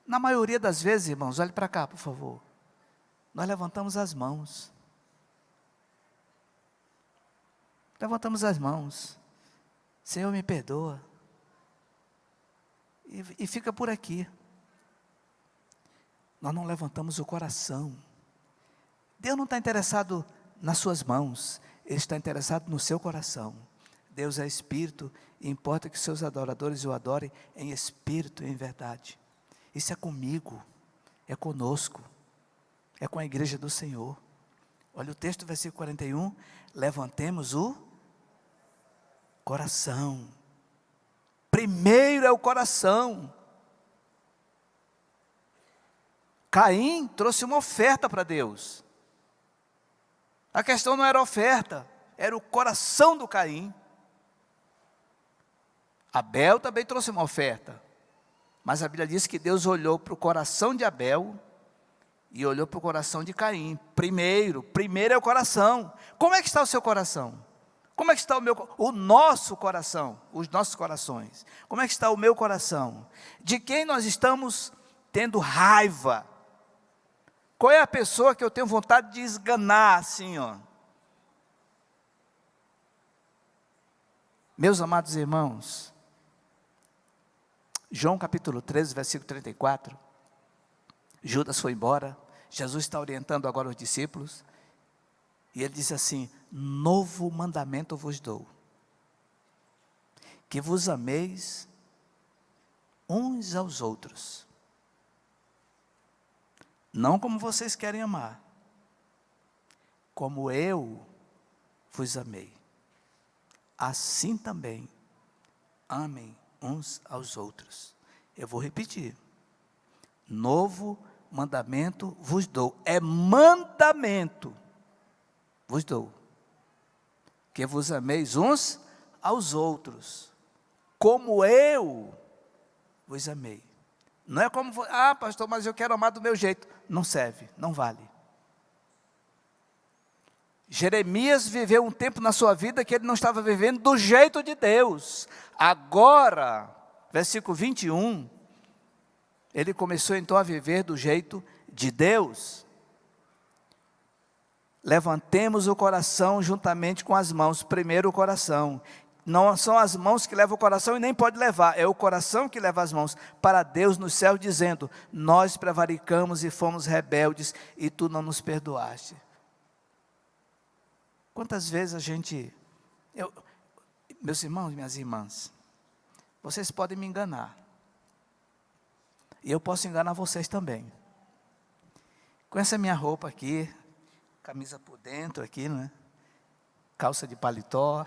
Na maioria das vezes, irmãos, olhe para cá, por favor. Nós levantamos as mãos. Levantamos as mãos. Senhor, me perdoa. E fica por aqui. Nós não levantamos o coração. Deus não está interessado nas suas mãos, Ele está interessado no seu coração. Deus é Espírito, e importa que seus adoradores o adorem em Espírito e em verdade. Isso é comigo, é conosco, é com a igreja do Senhor. Olha o texto, versículo 41, levantemos o coração. Primeiro é o coração. Caim trouxe uma oferta para Deus. A questão não era a oferta, era o coração do Caim. Abel também trouxe uma oferta, mas a Bíblia diz que Deus olhou para o coração de Abel e olhou para o coração de Caim. Primeiro é o coração. Como é que está o seu coração? Como é que está o nosso coração, os nossos corações? Como é que está o meu coração? De quem nós estamos tendo raiva? Qual é a pessoa que eu tenho vontade de esganar assim, ó? Meus amados irmãos, João capítulo 13, versículo 34, Judas foi embora, Jesus está orientando agora os discípulos, e ele diz assim: novo mandamento vos dou, que vos ameis uns aos outros, não como vocês querem amar, como eu vos amei, assim também amem uns aos outros. Eu vou repetir: novo mandamento vos dou, é mandamento vos dou, que vos ameis uns aos outros, como eu vos amei. Não é como, pastor, mas eu quero amar do meu jeito. Não serve, não vale. Jeremias viveu um tempo na sua vida que ele não estava vivendo do jeito de Deus. Agora, versículo 21, ele começou então a viver do jeito de Deus. Levantemos o coração juntamente com as mãos. Primeiro o coração. Não são as mãos que levam o coração e nem pode levar, é o coração que leva as mãos para Deus no céu, dizendo: nós prevaricamos e fomos rebeldes, e tu não nos perdoaste. Quantas vezes a gente, meus irmãos e minhas irmãs, vocês podem me enganar, e eu posso enganar vocês também. Com essa minha roupa aqui, camisa por dentro aqui, né? Calça de paletó,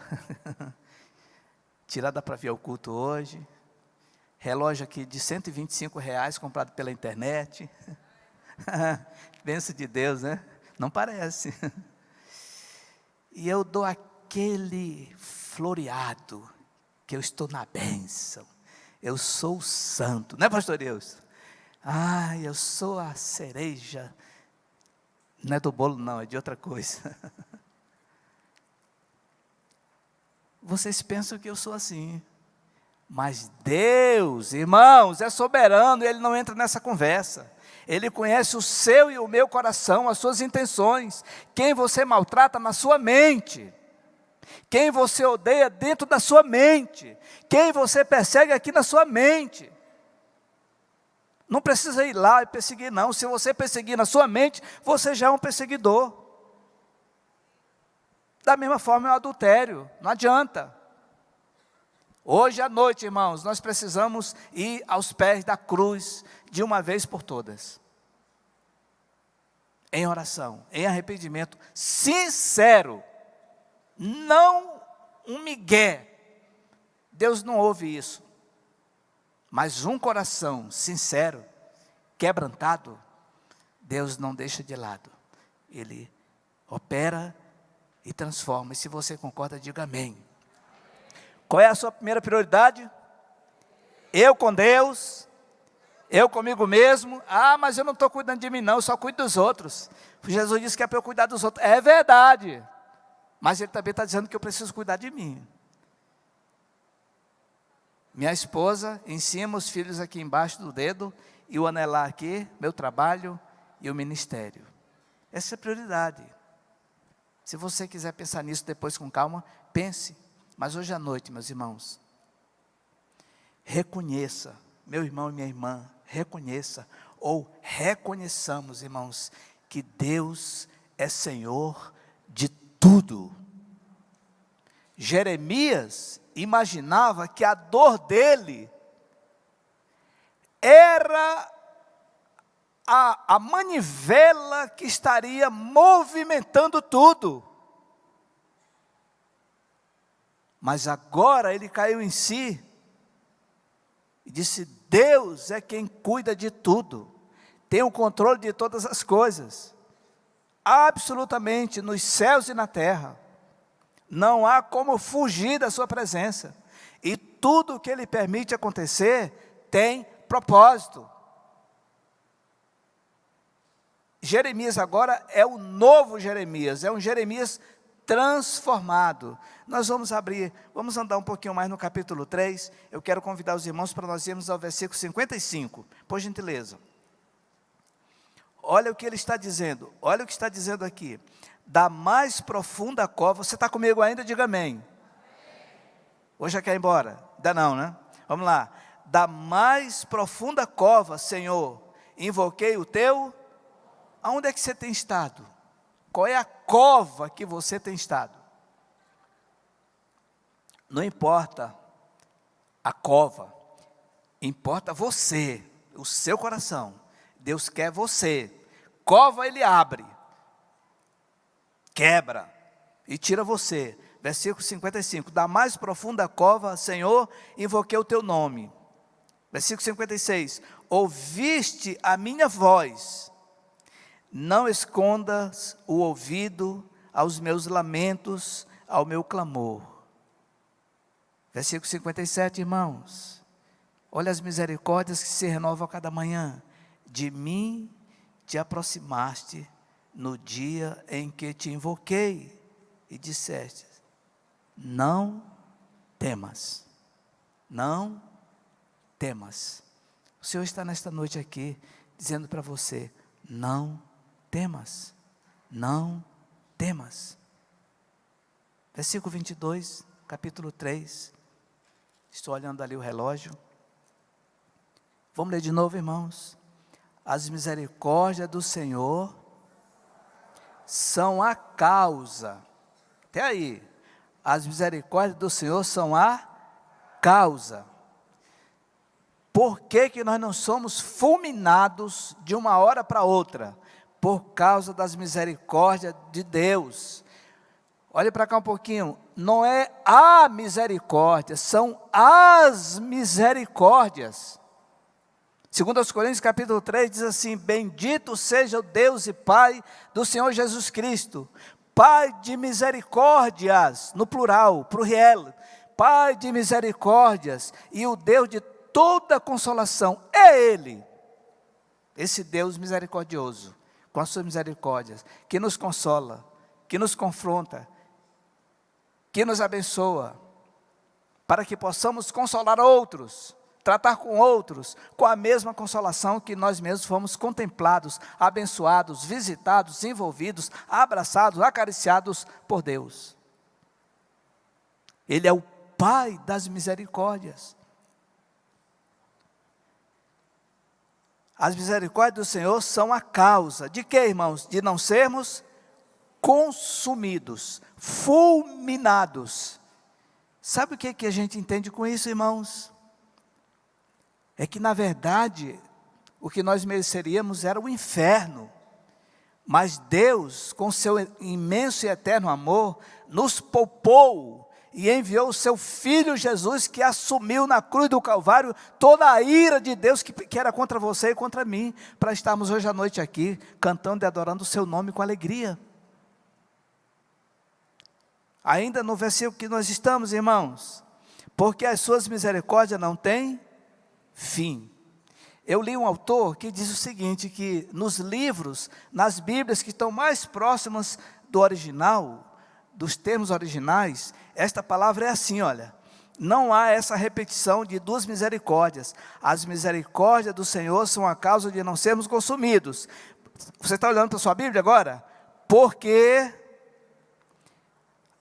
tirada para vir ao culto hoje, Relógio aqui de R$ 125, comprado pela internet. Bênção de Deus, né? Não parece. E eu dou aquele floreado, que eu estou na bênção. Eu sou o santo, não é, pastor Deus? Eu sou a cereja. Não é do bolo não, é de outra coisa. Vocês pensam que eu sou assim. Mas Deus, irmãos, é soberano, Ele não entra nessa conversa. Ele conhece o seu e o meu coração, as suas intenções. Quem você maltrata na sua mente. Quem você odeia dentro da sua mente. Quem você persegue aqui na sua mente. Não precisa ir lá e perseguir não. Se você perseguir na sua mente, você já é um perseguidor. Da mesma forma é o adultério, não adianta. Hoje à noite, irmãos, nós precisamos ir aos pés da cruz, de uma vez por todas. Em oração, em arrependimento sincero. Não um migué. Deus não ouve isso. Mas um coração sincero, quebrantado, Deus não deixa de lado. Ele opera e transforma. E se você concorda, diga amém. Qual é a sua primeira prioridade? Eu com Deus, eu comigo mesmo. Mas eu não estou cuidando de mim não, eu só cuido dos outros. Jesus disse que é para eu cuidar dos outros. É verdade. Mas Ele também está dizendo que eu preciso cuidar de mim. Minha esposa, em cima, os filhos aqui embaixo do dedo, e o anelar aqui, meu trabalho e o ministério. Essa é a prioridade. Se você quiser pensar nisso depois com calma, pense. Mas hoje à noite, meus irmãos, reconheça, meu irmão e minha irmã, reconheça, ou reconheçamos, irmãos, que Deus é Senhor de tudo. Jeremias imaginava que a dor dele era a manivela que estaria movimentando tudo. Mas agora ele caiu em si e disse: Deus é quem cuida de tudo, tem o controle de todas as coisas, absolutamente, nos céus e na terra. Não há como fugir da sua presença. E tudo o que Ele permite acontecer tem propósito. Jeremias agora é o novo Jeremias, é um Jeremias transformado. Nós vamos abrir, vamos andar um pouquinho mais no capítulo 3. Eu quero convidar os irmãos para nós irmos ao versículo 55, por gentileza. Olha o que ele está dizendo, olha o que está dizendo aqui. Da mais profunda cova, você está comigo ainda? Diga amém. Hoje já quer ir embora? Ainda não, né? Vamos lá. Da mais profunda cova, Senhor, invoquei o teu. Aonde é que você tem estado? Qual é a cova que você tem estado? Não importa a cova, importa você, o seu coração. Deus quer você. Cova Ele abre, quebra e tira você. Versículo 55, da mais profunda cova, Senhor, invoquei o teu nome. Versículo 56, ouviste a minha voz, não escondas o ouvido aos meus lamentos, ao meu clamor. Versículo 57, irmãos, olha as misericórdias que se renovam a cada manhã. De mim te aproximaste no dia em que te invoquei e disseste, não temas, não temas. O Senhor está nesta noite aqui, dizendo para você, não temas, não temas. Versículo 22, capítulo 3, estou olhando ali o relógio. Vamos ler de novo, irmãos. As misericórdias do Senhor são a causa, até aí, as misericórdias do Senhor são a causa. Por que nós não somos fulminados de uma hora para outra? Por causa das misericórdias de Deus. Olhe para cá um pouquinho, não é a misericórdia, são as misericórdias. 2 Coríntios capítulo 3 diz assim: bendito seja o Deus e Pai do Senhor Jesus Cristo, Pai de misericórdias, no plural, pluriel, Pai de misericórdias e o Deus de toda consolação, é Ele, esse Deus misericordioso, com as suas misericórdias, que nos consola, que nos confronta, que nos abençoa, para que possamos consolar outros, tratar com outros, com a mesma consolação que nós mesmos fomos contemplados, abençoados, visitados, envolvidos, abraçados, acariciados por Deus. Ele é o Pai das misericórdias. As misericórdias do Senhor são a causa de quê, irmãos? De não sermos consumidos, fulminados. Sabe o que a gente entende com isso, irmãos? É que na verdade, o que nós mereceríamos era o inferno. Mas Deus, com seu imenso e eterno amor, nos poupou e enviou o seu Filho Jesus, que assumiu na cruz do Calvário toda a ira de Deus que era contra você e contra mim, para estarmos hoje à noite aqui, cantando e adorando o seu nome com alegria. Ainda no versículo que nós estamos, irmãos, porque as suas misericórdias não têm fim. Eu li um autor que diz o seguinte, que nos livros, nas Bíblias que estão mais próximas do original, dos termos originais, esta palavra é assim, olha: não há essa repetição de duas misericórdias. As misericórdias do Senhor são a causa de não sermos consumidos. Você está olhando para a sua Bíblia agora? Porque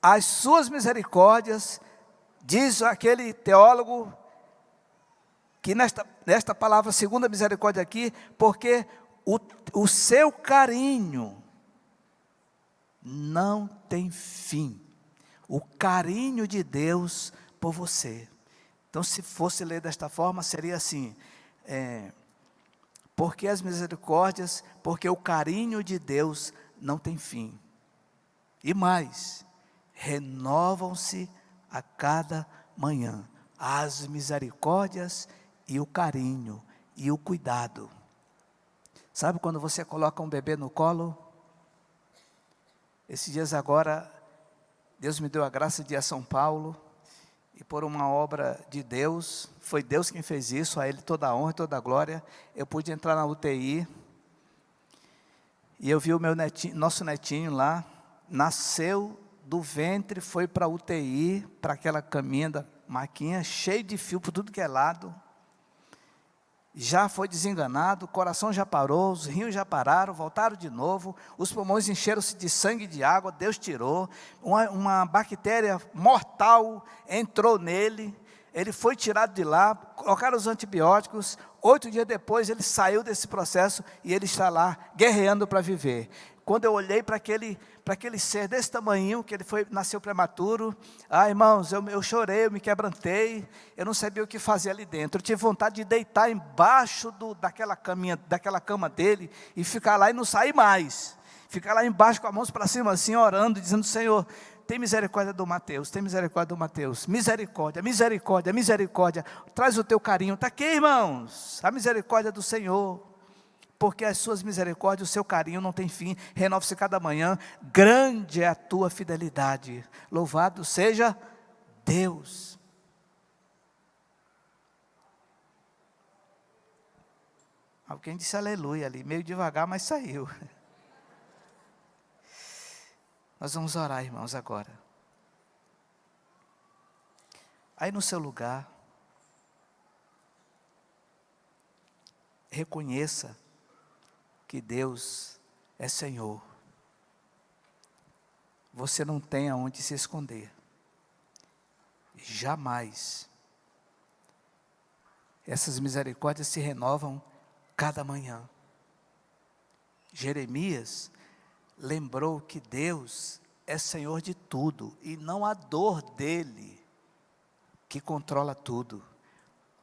as suas misericórdias, diz aquele teólogo, que nesta palavra, segunda misericórdia aqui, porque o seu carinho não tem fim. O carinho de Deus por você. Então, se fosse ler desta forma, seria assim: porque as misericórdias, porque o carinho de Deus não tem fim. E mais, renovam-se a cada manhã as misericórdias e o carinho e o cuidado. Sabe quando você coloca um bebê no colo? Esses dias agora, Deus me deu a graça de ir a São Paulo, e por uma obra de Deus, foi Deus quem fez isso, a Ele toda a honra e toda a glória, eu pude entrar na UTI, e eu vi o meu netinho, nosso netinho lá, nasceu do ventre, foi para a UTI, para aquela caminha da maquinha, cheio de fio por tudo que é lado, já foi desenganado, o coração já parou, os rins já pararam, voltaram de novo, os pulmões encheram-se de sangue e de água, Deus tirou, uma bactéria mortal entrou nele, ele foi tirado de lá, colocaram os antibióticos, 8 dias depois ele saiu desse processo e ele está lá guerreando para viver. Quando eu olhei para aquele ser desse tamanho, que ele nasceu prematuro, irmãos, eu chorei, eu me quebrantei, eu não sabia o que fazer ali dentro, eu tive vontade de deitar embaixo daquela cama dele, e ficar lá e não sair mais, ficar lá embaixo com as mãos para cima assim, orando, dizendo: Senhor, tem misericórdia do Mateus, tem misericórdia do Mateus, misericórdia, misericórdia, misericórdia, traz o teu carinho, está aqui, irmãos, a misericórdia do Senhor, porque as suas misericórdias, o seu carinho não tem fim, renova-se cada manhã, grande é a tua fidelidade, louvado seja Deus. Alguém disse aleluia ali, meio devagar, mas saiu. Nós vamos orar, irmãos, agora. Aí no seu lugar, reconheça que Deus é Senhor. Você não tem aonde se esconder. Jamais. Essas misericórdias se renovam cada manhã. Jeremias lembrou que Deus é Senhor de tudo, e não a dor dele que controla tudo.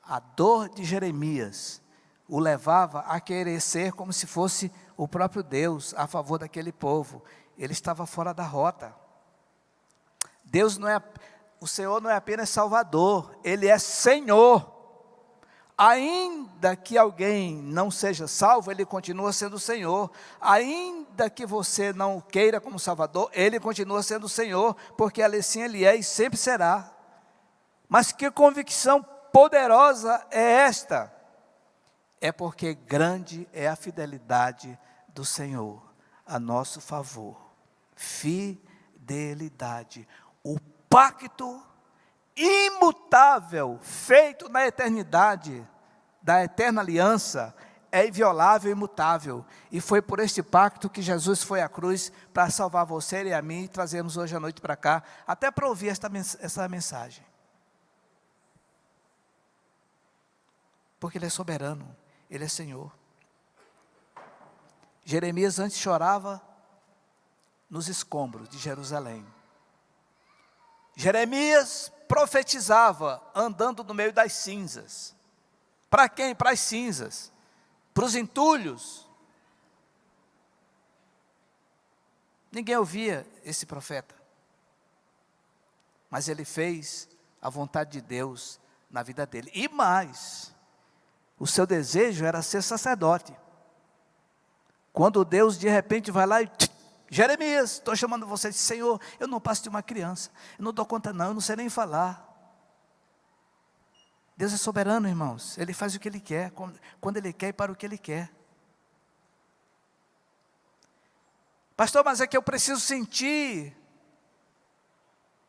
A dor de Jeremias o levava a querer ser como se fosse o próprio Deus a favor daquele povo. Ele estava fora da rota. Deus não é, o Senhor não é apenas Salvador, Ele é Senhor. Ainda que alguém não seja salvo, Ele continua sendo o Senhor. Ainda que você não o queira como Salvador, Ele continua sendo o Senhor, porque assim Ele é e sempre será. Mas que convicção poderosa é esta? É porque grande é a fidelidade do Senhor a nosso favor. Fidelidade. O pacto imutável, feito na eternidade, da eterna aliança, é inviolável e imutável. E foi por este pacto que Jesus foi à cruz para salvar você e a mim, e trazermos hoje à noite para cá, até para ouvir essa mensagem. Porque Ele é soberano, Ele é Senhor. Jeremias antes chorava nos escombros de Jerusalém. Jeremias profetizava andando no meio das cinzas. Para quem? Para as cinzas, para os entulhos. Ninguém ouvia esse profeta, mas ele fez a vontade de Deus na vida dele. E mais, o seu desejo era ser sacerdote. Quando Deus de repente vai lá e Jeremias, estou chamando você, Senhor, eu não passo de uma criança, eu não dou conta não, eu não sei nem falar. Deus é soberano, irmãos, Ele faz o que Ele quer, quando Ele quer e para o que Ele quer. Pastor, mas é que eu preciso sentir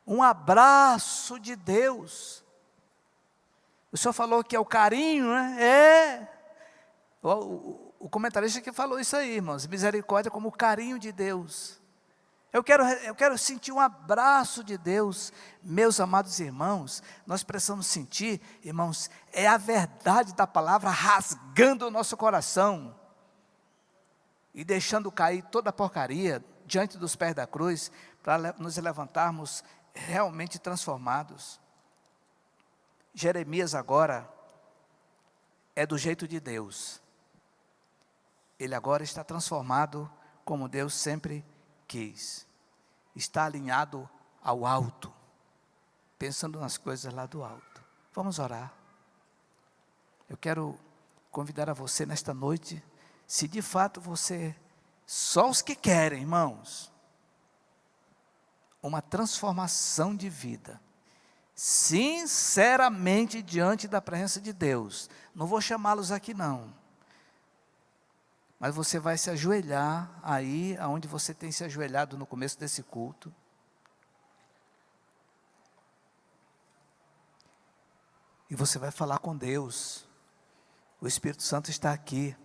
um abraço de Deus. O senhor falou que é o carinho, né? O comentarista que falou isso aí, irmãos, misericórdia como o carinho de Deus. Eu quero sentir um abraço de Deus. Meus amados irmãos, nós precisamos sentir, irmãos, é a verdade da palavra rasgando o nosso coração e deixando cair toda a porcaria diante dos pés da cruz, para nos levantarmos realmente transformados. Jeremias agora é do jeito de Deus. Ele agora está transformado como Deus sempre quis. Está alinhado ao alto, pensando nas coisas lá do alto. Vamos orar. Eu quero convidar a você nesta noite, se de fato você, só os que querem, irmãos, uma transformação de vida, sinceramente diante da presença de Deus. Não vou chamá-los aqui não, mas você vai se ajoelhar aí, aonde você tem se ajoelhado no começo desse culto. E você vai falar com Deus. O Espírito Santo está aqui.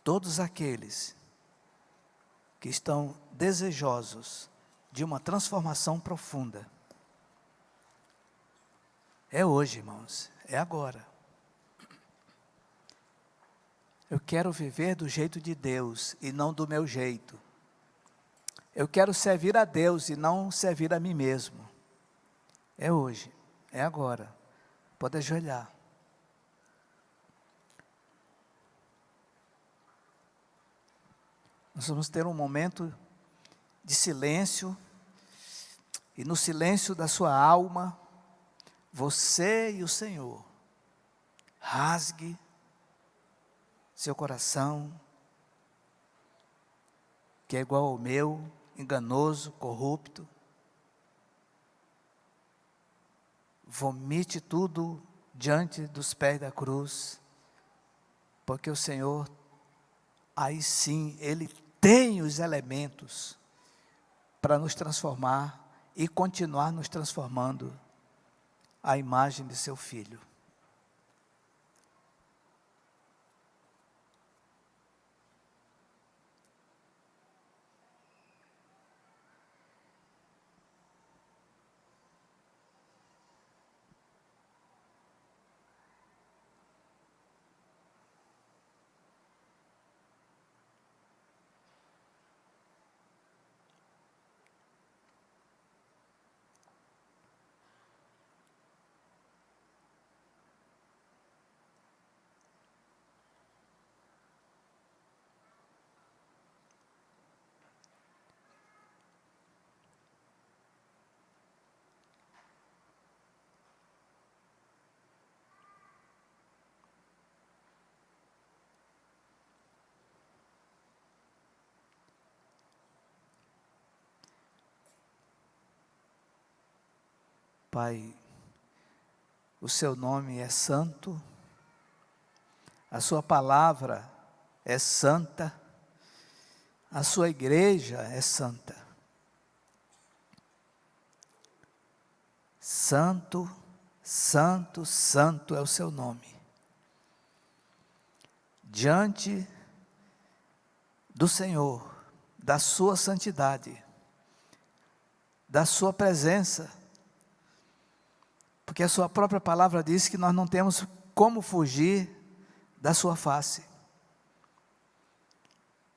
Todos aqueles que estão desejosos de uma transformação profunda. É hoje, irmãos, é agora. Eu quero viver do jeito de Deus e não do meu jeito. Eu quero servir a Deus e não servir a mim mesmo. É hoje, é agora. Pode ajoelhar. Nós vamos ter um momento de silêncio, e no silêncio da sua alma, você e o Senhor, rasgue seu coração, que é igual ao meu, enganoso, corrupto. Vomite tudo diante dos pés da cruz, porque o Senhor, aí sim, Ele tem os elementos para nos transformar e continuar nos transformando à imagem de seu Filho. Pai, o seu nome é santo, a sua palavra é santa, a sua igreja é santa. Santo, santo, santo é o seu nome. Diante do Senhor, da sua santidade, da sua presença, porque a sua própria palavra diz que nós não temos como fugir da sua face.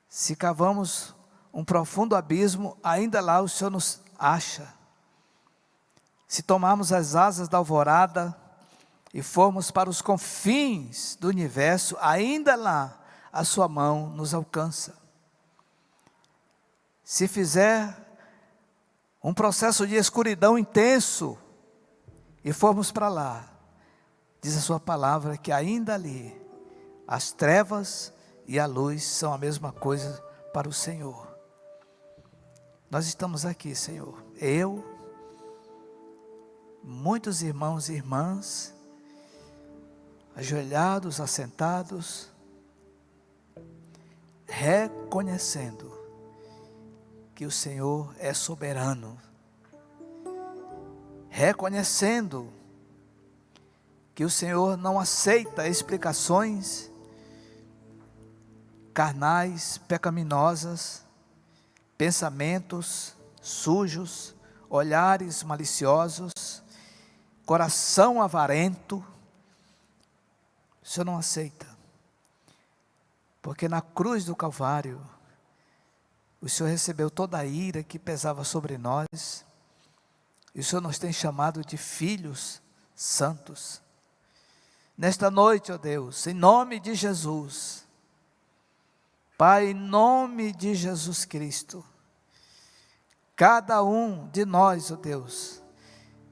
Se cavamos um profundo abismo, ainda lá o Senhor nos acha. Se tomarmos as asas da alvorada e formos para os confins do universo, ainda lá a sua mão nos alcança. Se fizer um processo de escuridão intenso e formos para lá, diz a sua palavra que ainda ali as trevas e a luz são a mesma coisa para o Senhor. Nós estamos aqui, Senhor, eu, muitos irmãos e irmãs, ajoelhados, assentados, reconhecendo que o Senhor é soberano, reconhecendo que o Senhor não aceita explicações carnais, pecaminosas, pensamentos sujos, olhares maliciosos, coração avarento. O Senhor não aceita, porque na cruz do Calvário, o Senhor recebeu toda a ira que pesava sobre nós, e o Senhor nos tem chamado de filhos santos. Nesta noite, ó Deus, em nome de Jesus, Pai, em nome de Jesus Cristo, cada um de nós, ó Deus,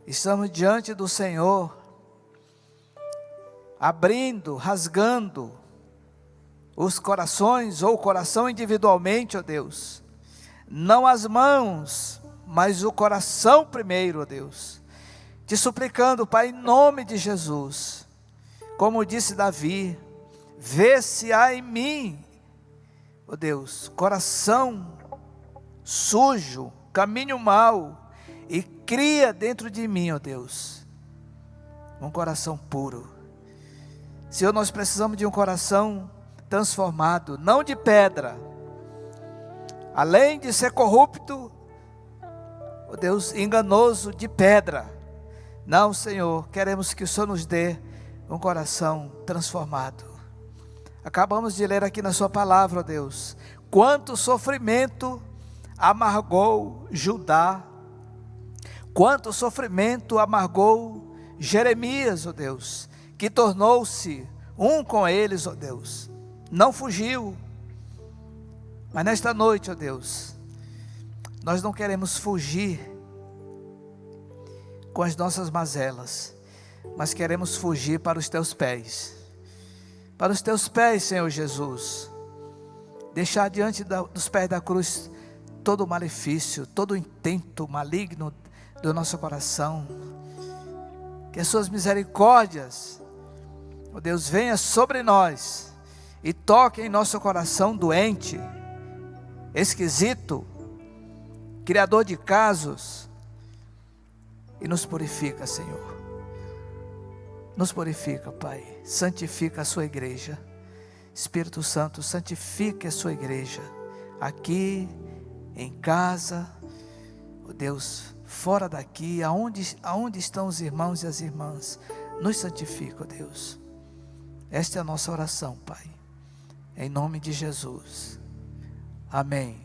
estamos diante do Senhor, abrindo, rasgando os corações, ou o coração individualmente, ó Deus, não as mãos, mas o coração primeiro, ó Deus, te suplicando, Pai, em nome de Jesus, como disse Davi, vê se há em mim, ó Deus, coração sujo, caminho mau, e cria dentro de mim, ó Deus, um coração puro. Senhor, nós precisamos de um coração transformado, não de pedra, além de ser corrupto, ó Deus, enganoso, de pedra. Não, Senhor, queremos que o Senhor nos dê um coração transformado. Acabamos de ler aqui na sua palavra, ó Deus, quanto sofrimento amargou Judá, quanto sofrimento amargou Jeremias, ó Deus, que tornou-se um com eles, ó Deus, não fugiu. Mas nesta noite, ó Deus, nós não queremos fugir com as nossas mazelas, mas queremos fugir para os teus pés. Para os teus pés, Senhor Jesus. Deixar diante dos pés da cruz todo o malefício, todo o intento maligno do nosso coração. Que as suas misericórdias, ó Deus, venha sobre nós e toque em nosso coração doente, esquisito, criador de casos, e nos purifica, Senhor. Nos purifica, Pai. Santifica a sua igreja. Espírito Santo, santifique a sua igreja, aqui, em casa, ó Deus, fora daqui, aonde estão os irmãos e as irmãs, nos santifica, ó Deus. Esta é a nossa oração, Pai, em nome de Jesus, amém.